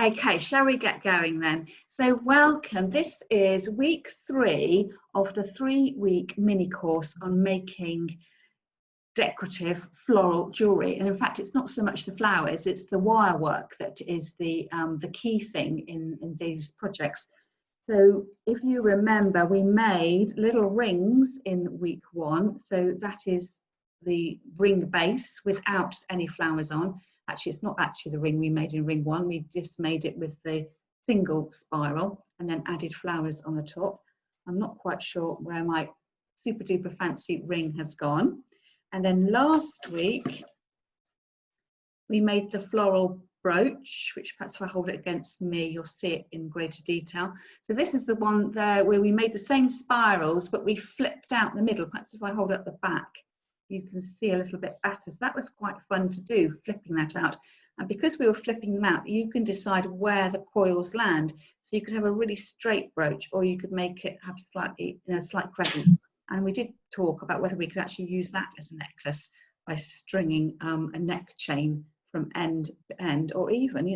Okay, shall we get going then? So welcome. This is week 3 of the 3-week mini course on making decorative floral jewellery. And in fact, it's not so much the flowers, it's the wire work that is the key thing in these projects. So if you remember, we made little rings in week 1. So that is the ring base without any flowers on. Actually, it's not actually the ring we made in ring 1. We just made it with the single spiral and then added flowers on the top. I'm not quite sure where my super duper fancy ring has gone. And then last week, we made the floral brooch, which perhaps if I hold it against me, you'll see it in greater detail. So this is the one there where we made the same spirals, but we flipped out the middle. Perhaps if I hold up the back, you can see a little bit better. So that was quite fun to do, flipping that out. And because we were flipping them out, you can decide where the coils land. So you could have a really straight brooch, or you could make it have slightly, a slight crescent. And we did talk about whether we could actually use that as a necklace by stringing a neck chain from end to end, or even,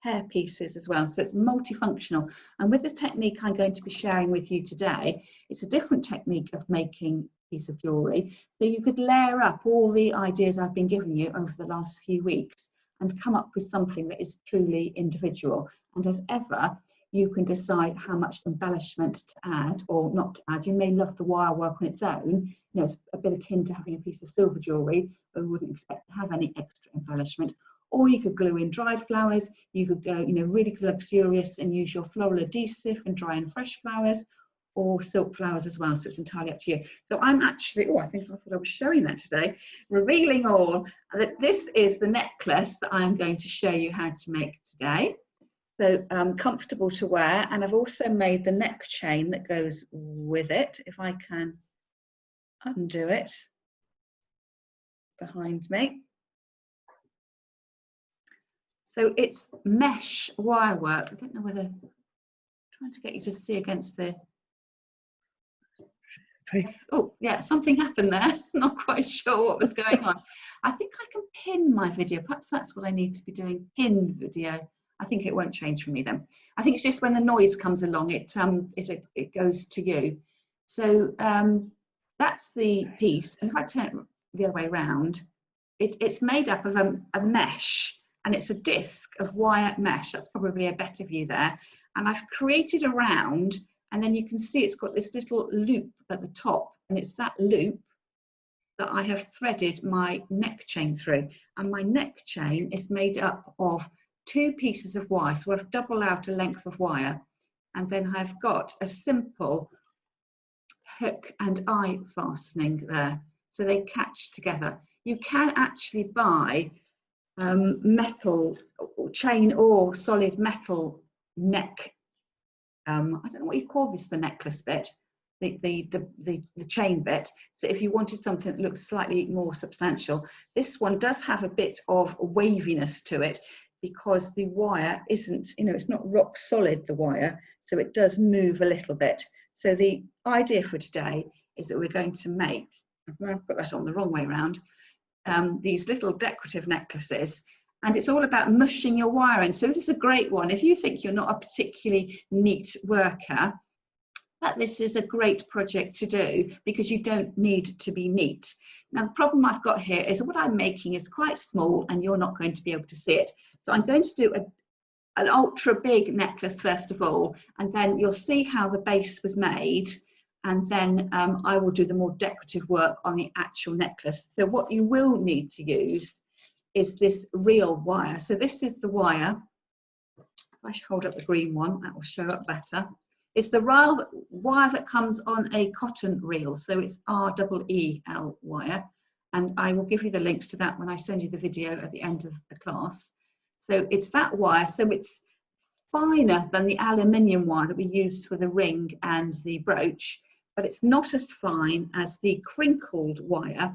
hair pieces as well. So it's multifunctional. And with the technique I'm going to be sharing with you today, it's a different technique of making a piece of jewellery. So you could layer up all the ideas I've been giving you over the last few weeks and come up with something that is truly individual. And as ever, you can decide how much embellishment to add or not to add. You may love the wire work on its own. It's a bit akin to having a piece of silver jewellery, but we wouldn't expect to have any extra embellishment. Or you could glue in dried flowers. You could go, really luxurious and use your floral adhesive and dry in fresh flowers, or silk flowers as well. So it's entirely up to you. So I'm actually, I think that's what I was showing that today, revealing all that this is the necklace that I'm going to show you how to make today. So comfortable to wear, and I've also made the neck chain that goes with it. If I can undo it behind me. So it's mesh wire work. I don't know whether, I'm trying to get you to see against the, oh yeah, something happened there. Not quite sure what was going on. I think I can pin my video. Perhaps that's what I need to be doing, pin video. I think it won't change for me then. I think it's just when the noise comes along, it goes to you. So that's the piece. And if I turn it the other way around, it's made up of a mesh, and it's a disc of wire mesh. That's probably a better view there. And I've created a round, and then you can see it's got this little loop at the top, and it's that loop that I have threaded my neck chain through. And my neck chain is made up of 2 pieces of wire. So I've doubled out a length of wire, and then I've got a simple hook and eye fastening there, so they catch together. You can actually buy metal chain or solid metal neck. I don't know what you call this, the necklace bit, the chain bit. So if you wanted something that looks slightly more substantial, this one does have a bit of waviness to it, because the wire isn't, it's not rock solid, the wire, so it does move a little bit. So the idea for today is that we're going to make, I've got that on the wrong way around, these little decorative necklaces, and it's all about mushing your wire in. So this is a great one. If you think you're not a particularly neat worker, that this is a great project to do, because you don't need to be neat. Now, the problem I've got here is what I'm making is quite small, and you're not going to be able to see it. So I'm going to do an ultra big necklace first of all, and then you'll see how the base was made, and then I will do the more decorative work on the actual necklace. So what you will need to use is this reel wire. So this is the wire. If I should hold up the green one, that will show up better. It's the wire that comes on a cotton reel, so it's REEL wire, and I will give you the links to that when I send you the video at the end of the class. So it's that wire, so it's finer than the aluminium wire that we used for the ring and the brooch, but it's not as fine as the crinkled wire.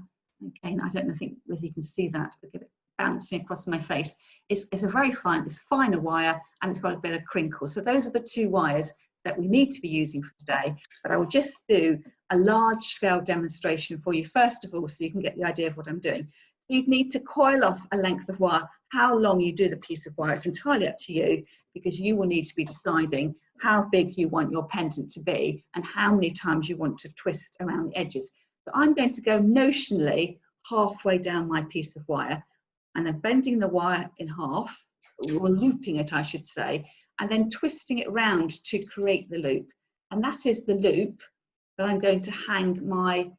Again, I don't think whether you can see that, look at it bouncing across my face. It's a very fine, it's finer wire, and it's got a bit of crinkle. So those are the 2 wires that we need to be using for today, but I will just do a large scale demonstration for you first of all, so you can get the idea of what I'm doing. So you'd need to coil off a length of wire. How long you do the piece of wire is entirely up to you, because you will need to be deciding how big you want your pendant to be and how many times you want to twist around the edges. So I'm going to go notionally halfway down my piece of wire, and then bending the wire in half, or looping it I should say, and then twisting it round to create the loop. And that is the loop that I'm going to hang my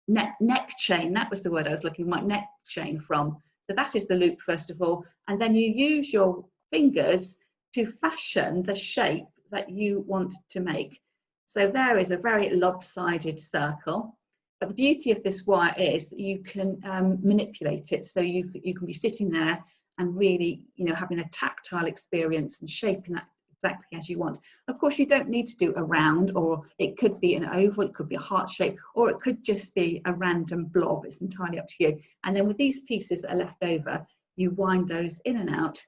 neck chain, that was the word I was looking for, my neck chain from. So that is the loop first of all, and then you use your fingers to fashion the shape that you want to make. So there is a very lopsided circle, but the beauty of this wire is that you can manipulate it, so you can be sitting there and really, you know, having a tactile experience and shaping that exactly as you want. Of course, you don't need to do a round, or it could be an oval, it could be a heart shape, or it could just be a random blob. It's entirely up to you. And then with these pieces that are left over, you wind those in and out.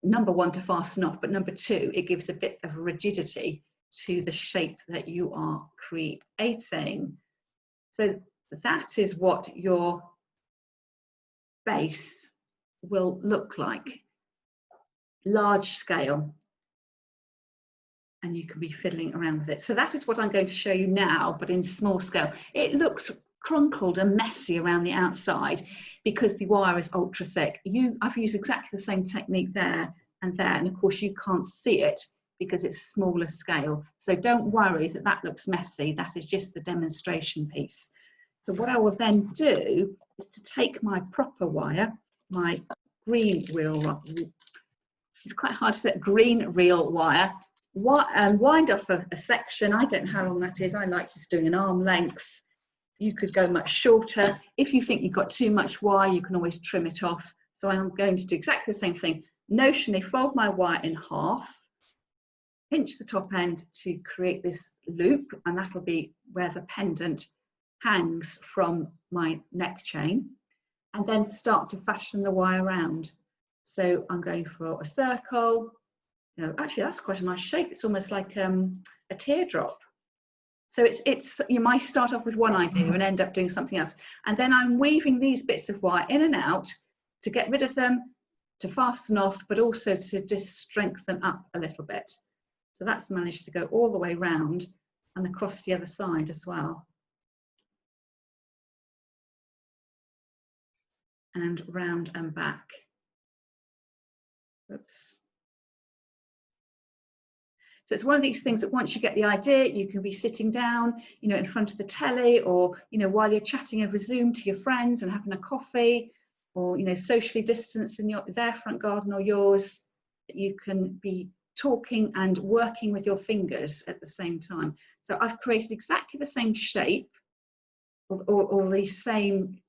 Number one, to fasten off, but number two, it gives a bit of rigidity to the shape that you are creating. So that is what your base will look like, large scale. And you can be fiddling around with it. So that is what I'm going to show you now, but in small scale. It looks crunkled and messy around the outside because the wire is ultra thick. I've used exactly the same technique there and there, and of course you can't see it because it's smaller scale. So don't worry that that looks messy. That is just the demonstration piece. So what I will then do is to take my proper wire, my green reel, it's quite hard to say, green reel wire, and wind off a section. I don't know how long that is. I like just doing an arm length. You could go much shorter. If you think you've got too much wire, you can always trim it off. So I'm going to do exactly the same thing. Notionally fold my wire in half, pinch the top end to create this loop, and that'll be where the pendant hangs from my neck chain, and then start to fashion the wire around. So I'm going for a circle. No, actually that's quite a nice shape. It's almost like a teardrop. So it's you might start off with one idea and end up doing something else. And then I'm weaving these bits of wire in and out to get rid of them, to fasten off, but also to just strengthen up a little bit. So that's managed to go all the way round and across the other side as well. And round and back. Oops. So it's one of these things that once you get the idea, you can be sitting down, you know, in front of the telly, or, you know, while you're chatting over Zoom to your friends and having a coffee, or, you know, socially distanced in their front garden or yours, you can be talking and working with your fingers at the same time. So I've created exactly the same shape or the same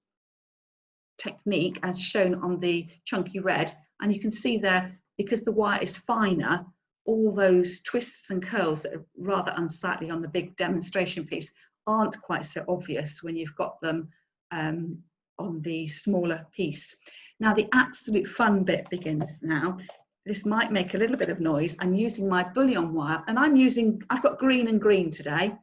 technique as shown on the chunky red, and you can see there, because the wire is finer, all those twists and curls that are rather unsightly on the big demonstration piece aren't quite so obvious when you've got them on the smaller piece. Now the absolute fun bit begins now. This might make a little bit of noise. I'm using my bullion wire, and I've got green and green today.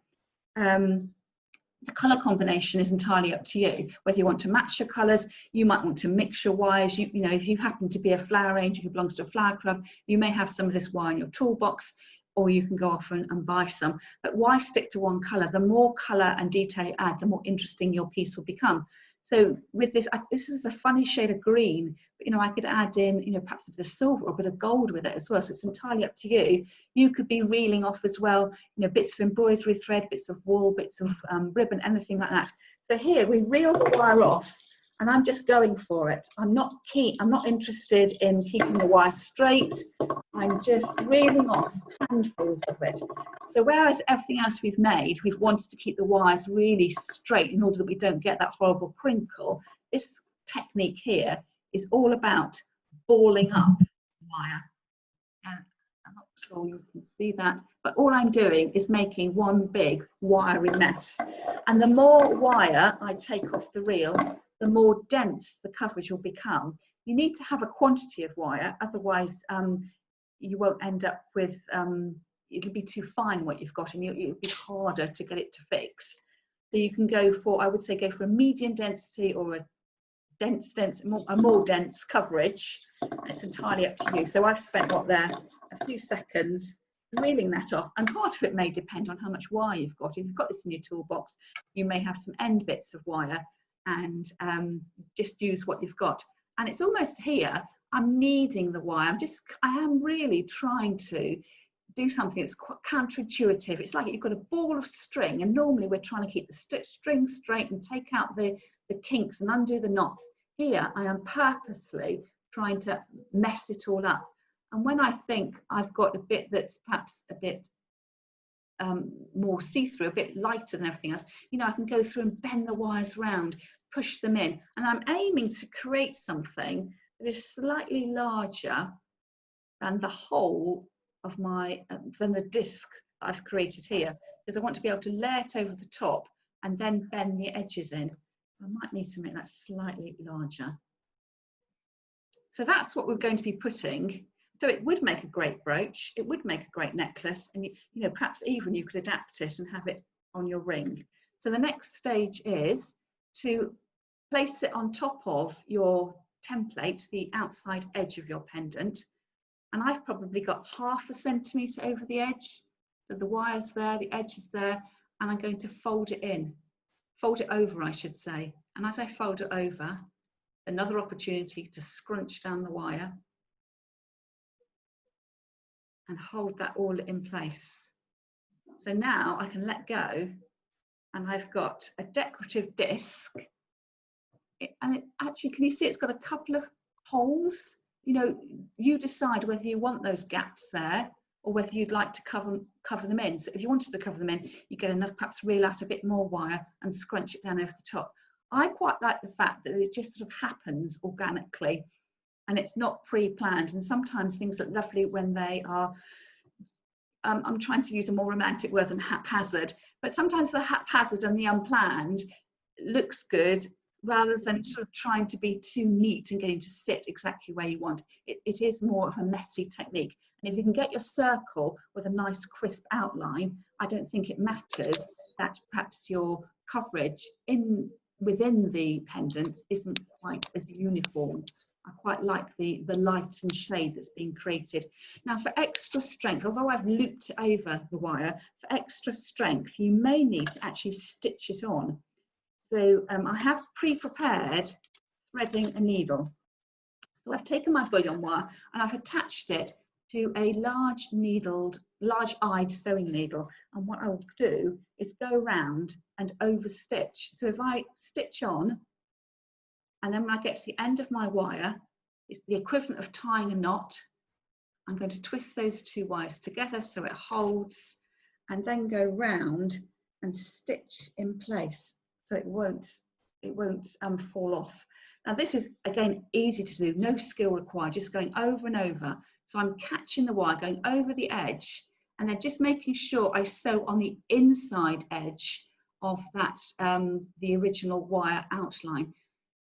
The colour combination is entirely up to you. Whether you want to match your colours, you might want to mix your wires. You know, if you happen to be a flower ranger who belongs to a flower club, you may have some of this wire in your toolbox, or you can go off and buy some. But why stick to one colour? The more colour and detail you add, the more interesting your piece will become. So with this, this is a funny shade of green, but, you know, I could add in, you know, perhaps a bit of silver or a bit of gold with it as well. So it's entirely up to you. You could be reeling off as well, you know, bits of embroidery thread, bits of wool, bits of ribbon, anything like that. So here we reel the wire off, and I'm just going for it. I'm not interested in keeping the wire straight. I'm just reeling off handfuls of it. So whereas everything else we've made, we've wanted to keep the wires really straight in order that we don't get that horrible crinkle, this technique here is all about balling up the wire. And I'm not sure you can see that, but all I'm doing is making one big wiry mess. And the more wire I take off the reel, the more dense the coverage will become. You need to have a quantity of wire, otherwise you won't end up with, it'll be too fine what you've got, and it'll be harder to get it to fix. So you can go for, I would say, go for a medium density or a a more dense coverage. It's entirely up to you. So I've spent a few seconds reeling that off, and part of it may depend on how much wire you've got. If you've got this in your toolbox, you may have some end bits of wire, and just use what you've got. And it's almost here, I'm kneading the wire. I am really trying to do something that's quite counterintuitive. It's like you've got a ball of string, and normally we're trying to keep the string straight and take out the kinks and undo the knots. Here I am purposely trying to mess it all up. And when I think I've got a bit that's perhaps a bit more see-through, a bit lighter than everything else, you know, I can go through and bend the wires round, push them in, and I'm aiming to create something that is slightly larger than the whole of my, than the disc I've created here, because I want to be able to lay it over the top and then bend the edges in. I might need to make that slightly larger. So that's what we're going to be putting. So it would make a great brooch, it would make a great necklace, and you know, perhaps even you could adapt it and have it on your ring. So the next stage is to place it on top of your template, the outside edge of your pendant. And I've probably got 1/2 centimetre over the edge. So the wire's there, the edge is there, and I'm going to fold it in. Fold it over, I should say. And as I fold it over, another opportunity to scrunch down the wire and hold that all in place. So now I can let go, and I've got a decorative disc. Actually, can you see it's got a couple of holes? You know, you decide whether you want those gaps there or whether you'd like to cover them in. So if you wanted to cover them in, you get enough, perhaps reel out a bit more wire and scrunch it down over the top. I quite like the fact that it just sort of happens organically and it's not pre-planned. And sometimes things look lovely when they are, I'm trying to use a more romantic word than haphazard, but sometimes the haphazard and the unplanned looks good rather than sort of trying to be too neat and getting to sit exactly where you want. It is more of a messy technique. And if you can get your circle with a nice crisp outline, I don't think it matters that perhaps your coverage within the pendant isn't quite as uniform. I quite like the light and shade that's being created. Now for extra strength, although I've looped over the wire, for extra strength, you may need to actually stitch it on. So I have pre-prepared threading a needle. So I've taken my bullion wire and I've attached it to a large-eyed sewing needle. And what I will do is go around and overstitch. So if I stitch on, and then when I get to the end of my wire, it's the equivalent of tying a knot. I'm going to twist those two wires together so it holds, and then go round and stitch in place so it won't fall off. Now this is again easy to do, no skill required, just going over and over. So I'm catching the wire, going over the edge, and then just making sure I sew on the inside edge of that the original wire outline.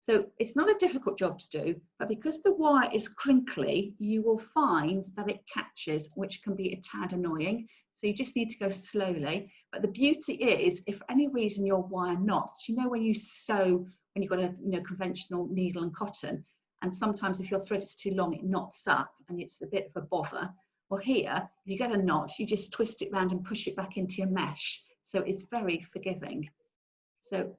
So it's not a difficult job to do, but because the wire is crinkly, you will find that it catches, which can be a tad annoying. So you just need to go slowly. But the beauty is, if for any reason your wire knots, you know when you sew, when you've got a conventional needle and cotton, and sometimes if your thread is too long, it knots up and it's a bit of a bother. Well here, if you get a knot, you just twist it round and push it back into your mesh. So it's very forgiving. So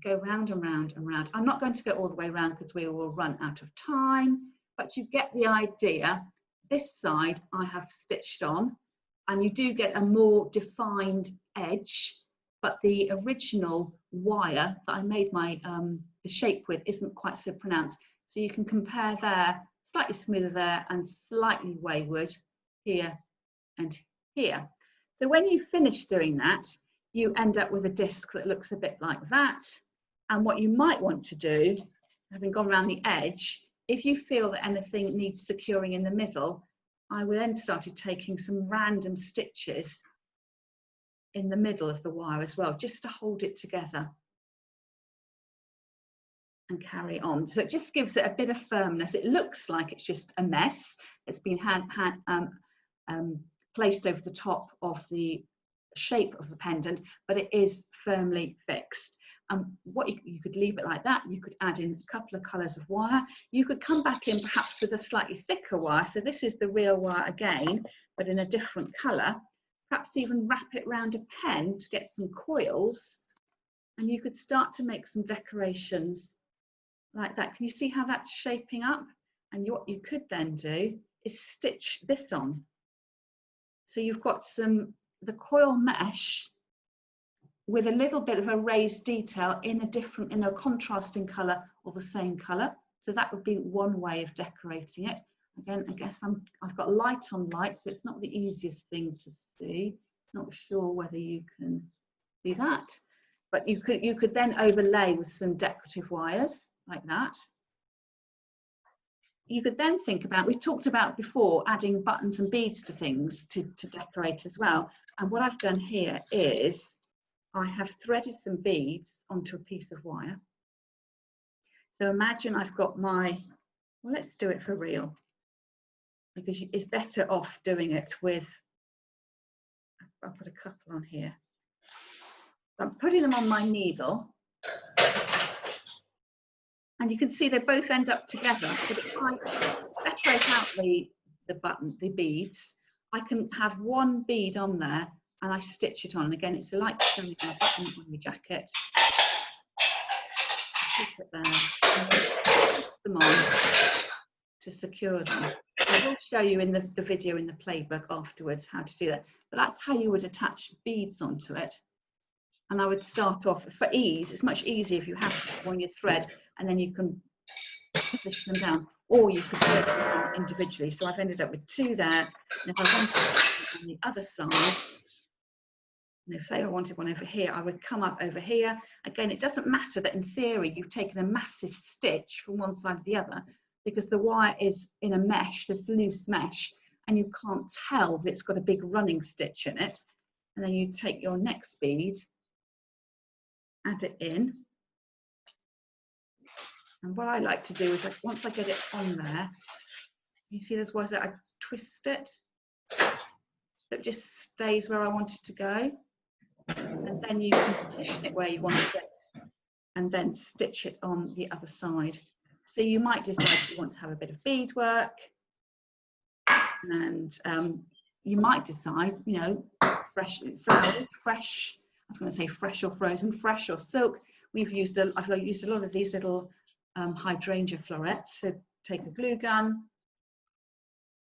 go round and round and round. I'm not going to go all the way around because we will run out of time, but you get the idea. This side I have stitched on, and you do get a more defined edge, but the original wire that I made my the shape with isn't quite so pronounced. So you can compare there, slightly smoother there and slightly wayward here and here. So when you finish doing that, you end up with a disc that looks a bit like that. And what you might want to do, having gone around the edge, if you feel that anything needs securing in the middle, I will then started taking some random stitches in the middle of the wire as well, just to hold it together and carry on. So it just gives it a bit of firmness. It looks like it's just a mess. It's been placed over the top of the shape of the pendant, but it is firmly fixed. What you could leave it like that. You could add in a couple of colours of wire. You could come back in perhaps with a slightly thicker wire. So this is the real wire again, but in a different colour. Perhaps even wrap it around a pen to get some coils, and you could start to make some decorations like that. Can you see how that's shaping up? And what you could then do is stitch this on. So you've got the coil mesh with a little bit of a raised detail in a contrasting colour or the same colour. So that would be one way of decorating it. Again, I guess I've got light on light, so it's not the easiest thing to see. Not sure whether you can see that, but you could then overlay with some decorative wires like that. You could then think about, we talked about before, adding buttons and beads to things to decorate as well. And what I've done here is I have threaded some beads onto a piece of wire. So imagine I've got well, let's do it for real, because it's better off doing it with, I'll put a couple on here. I'm putting them on my needle, and you can see they both end up together. But if I separate out the beads, I can have one bead on there and I stitch it on. And again, it's like showing a button on your jacket. Keep it there, and twist them on to secure them. I will show you in the video in the playbook afterwards how to do that. But that's how you would attach beads onto it. And I would start off, for ease, it's much easier if you have on your thread, and then you can position them down, or you could do it individually. So I've ended up with two there, and if I wanted it on the other side, and if say I wanted one over here, I would come up over here. Again, it doesn't matter that in theory you've taken a massive stitch from one side to the other, because the wire is in a mesh, this loose mesh, and you can't tell that it's got a big running stitch in it. And then you take your next bead, add it in, and what I like to do is, like, once I get it on there, you see there's ways that I twist it so it just stays where I want it to go, and then you can position it where you want it and then stitch it on the other side. So you might decide you want to have a bit of beadwork, and you might decide, you know, fresh flowers, fresh, I was going to say fresh or frozen, fresh or silk. I've used a lot of these little hydrangea florets. So take a glue gun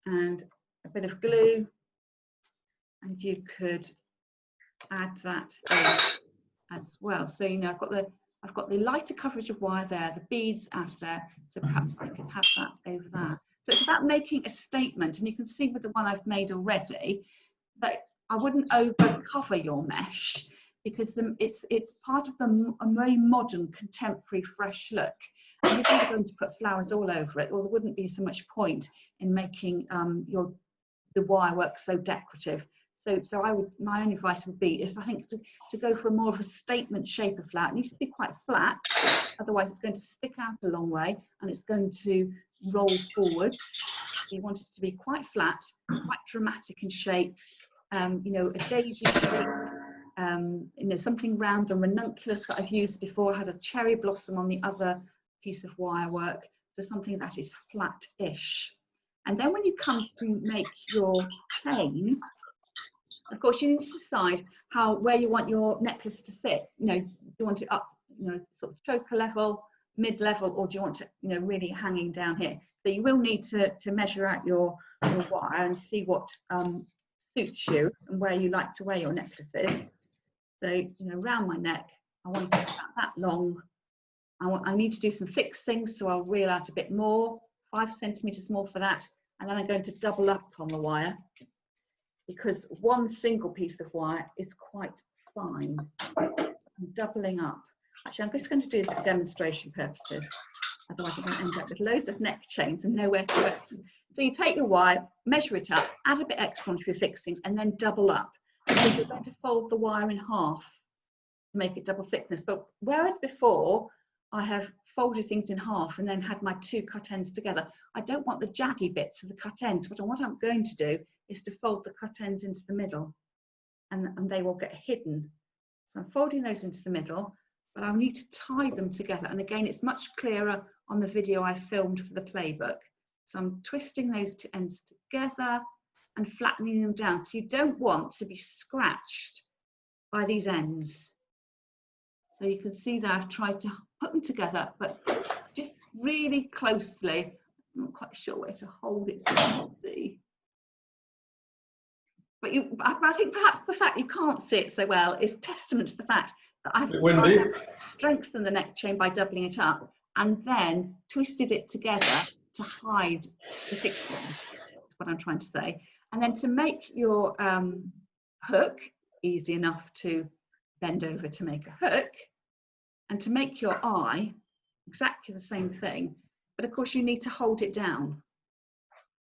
and a bit of glue, and you could add that in as well. So, you know, I've got the lighter coverage of wire there, the beads out there, so perhaps I could have that over there. So it's about making a statement, and you can see with the one I've made already that I wouldn't over cover your mesh, because it's part of a very modern, contemporary, fresh look. And if you're going to put flowers all over it, well, there wouldn't be so much point in making the wire work so decorative. So my only advice would be I think to go for more of a statement shape of flower. It needs to be quite flat, otherwise it's going to stick out a long way and it's going to roll forward. You want it to be quite flat, quite dramatic in shape, you know, a daisy shape, you know, something round and ranunculus that I've used before. I had a cherry blossom on the other piece of wire work, so something that is flat-ish. And then when you come to make your chain, of course, you need to decide where you want your necklace to sit. You know, do you want it up, you know, sort of choker level, mid-level, or do you want it, you know, really hanging down here? So you will need to measure out your wire and see what suits you and where you like to wear your necklaces. So, you know, around my neck, I want it about that long. I need to do some fixing, so I'll reel out a bit more, 5 centimeters more for that, and then I'm going to double up on the wire, because one single piece of wire is quite fine. So I'm doubling up. Actually, I'm just going to do this for demonstration purposes. Otherwise, I'm going to end up with loads of neck chains and nowhere to go. So you take your wire, measure it up, add a bit extra onto your fixings, and then double up. Because you're going to fold the wire in half to make it double thickness. But whereas before, I have folded things in half and then had my 2 cut ends together, I don't want the jaggy bits of the cut ends. What I'm going to do is to fold the cut ends into the middle, and they will get hidden. So I'm folding those into the middle, but I'll need to tie them together. And again, it's much clearer on the video I filmed for the playbook. So I'm twisting those two ends together and flattening them down. So you don't want to be scratched by these ends. So you can see that I've tried to put them together, but just really closely. I'm not quite sure where to hold it so you can see. But I think perhaps the fact you can't see it so well is testament to the fact that I've strengthened the neck chain by doubling it up and then twisted it together to hide the fixing. That's what I'm trying to say. And then to make your hook easy enough to bend over to make a hook, and to make your eye exactly the same thing, but of course you need to hold it down.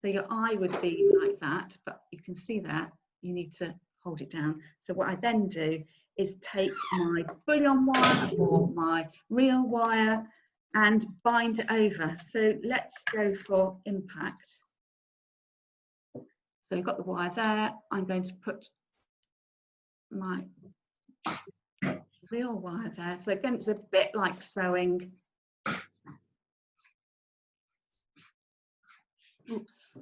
So your eye would be like that, but you can see that you need to hold it down. So what I then do is take my bullion wire or my real wire and bind it over. So let's go for impact. So you've got the wire there. I'm going to put my real wire there. So again, it's a bit like sewing. Oops.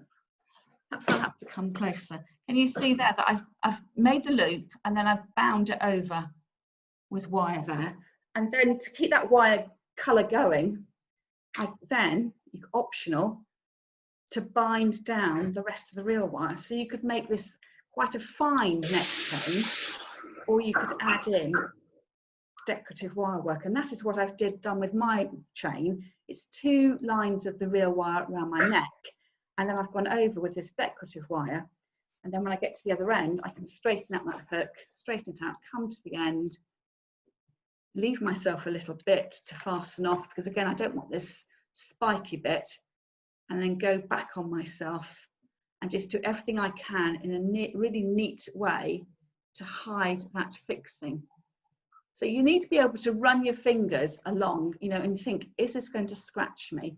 Perhaps I'll have to come closer. Can you see there that I've made the loop and then I've bound it over with wire there. And then to keep that wire colour going, then, optional, to bind down the rest of the real wire. So you could make this quite a fine neck chain, or you could add in decorative wire work. And that is what I've done with my chain. It's 2 lines of the real wire around my neck. And then I've gone over with this decorative wire. And then when I get to the other end, I can straighten out that hook, straighten it out, come to the end, leave myself a little bit to fasten off, because again, I don't want this spiky bit, and then go back on myself and just do everything I can in a really neat way to hide that fixing. So you need to be able to run your fingers along, you know, and think, is this going to scratch me?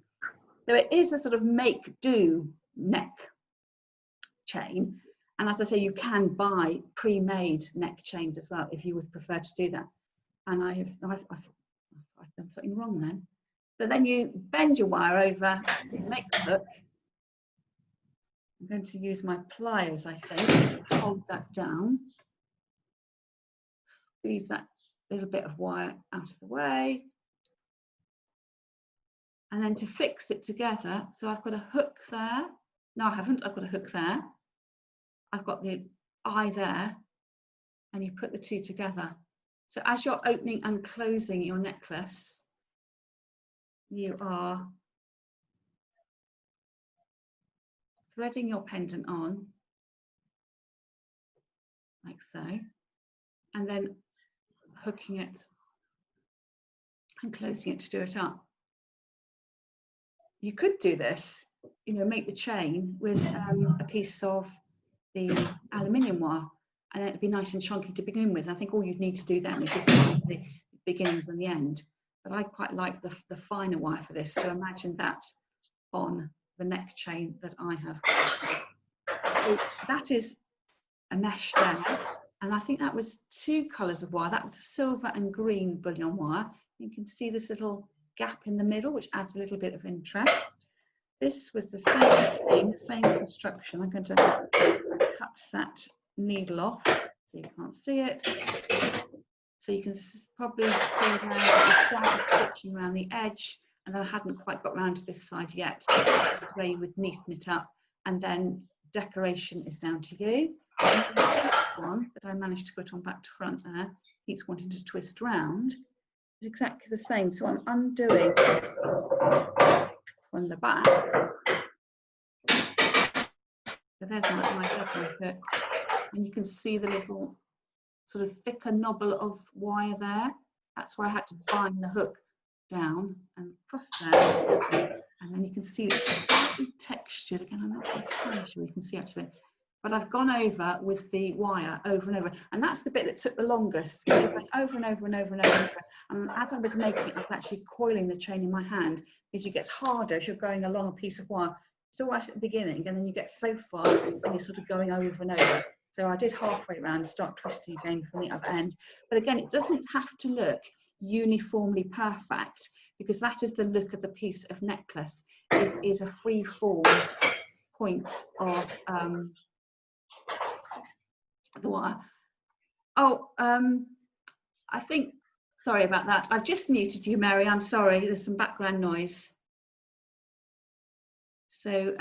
So it is a sort of make-do neck chain. And as I say, you can buy pre-made neck chains as well, if you would prefer to do that. And I thought I've done something wrong then. So then you bend your wire over to make the hook. I'm going to use my pliers, I think, to hold that down. Squeeze that little bit of wire out of the way. And then to fix it together, so I've got a hook there. No, I haven't. I've got a hook there. I've got the eye there, and you put the two together. So as you're opening and closing your necklace, you are threading your pendant on, like so, and then hooking it and closing it to do it up. You could do this, you know, make the chain with a piece of the aluminium wire, and it'd be nice and chunky to begin with. I think all you'd need to do then is just find the beginnings and the end. But I quite like the finer wire for this, so imagine that on the neck chain that I have. So that is a mesh there, and I think that was 2 colours of wire. That was silver and green bullion wire. You can see this little gap in the middle, which adds a little bit of interest. This was the same thing, the same construction. I'm going to cut that needle off so you can't see it. So you can probably see now that we started stitching around the edge, and I hadn't quite got round to this side yet. That's where you would neaten it up, and then decoration is down to you. And the next one that I managed to put on back to front there, he's wanting to twist round, is exactly the same. So I'm undoing from the back. So there's my hook, and you can see the little sort of thicker knobble of wire there. That's where I had to bind the hook down and across there, and then you can see it's slightly textured. Again, I'm not quite sure you can see actually, but I've gone over with the wire over and over, and that's the bit that took the longest. You're going over and over and over and over, and as I was making it, I was actually coiling the chain in my hand, because it gets harder as you're going along a piece of wire. It's all right at the beginning, and then you get so far and you're sort of going over and over. So I did halfway around, start twisting again from the other end. But again, it doesn't have to look uniformly perfect, because that is the look of the piece of necklace, is a free form point of the wire. Oh, I think, sorry about that. I've just muted you, Mary. I'm sorry, there's some background noise. So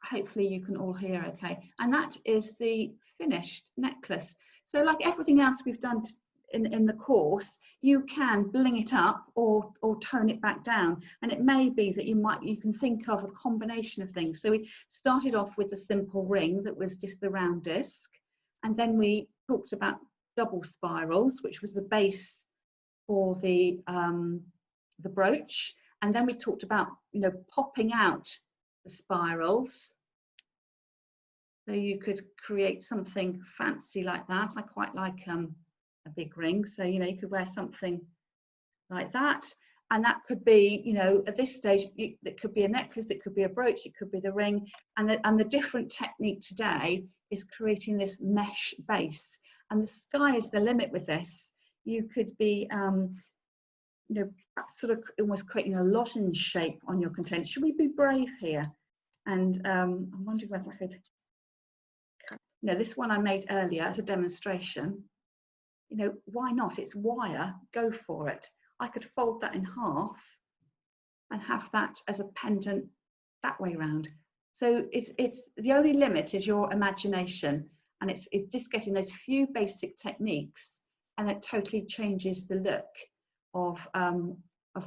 hopefully you can all hear okay. And that is the finished necklace. So like everything else we've done in the course, you can bling it up or tone it back down. And it may be that you can think of a combination of things. So we started off with the simple ring that was just the round disc. And then we talked about double spirals, which was the base for the brooch. And then we talked about, you know, popping out the spirals. So you could create something fancy like that. I quite like a big ring. So, you know, you could wear something like that. And that could be, you know, at this stage, it could be a necklace, it could be a brooch, it could be the ring. And the different technique today is creating this mesh base. And the sky is the limit with this. You could be, you know, sort of almost creating a lozenge shape on your content. Should we be brave here? And I'm wondering whether I could, you know, this one I made earlier as a demonstration. You know, why not? It's wire, go for it. I could fold that in half and have that as a pendant that way round. So it's the only limit is your imagination, and it's just getting those few basic techniques, and it totally changes the look of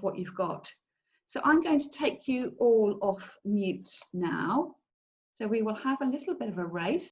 what you've got. So I'm going to take you all off mute now. So we will have a little bit of a race.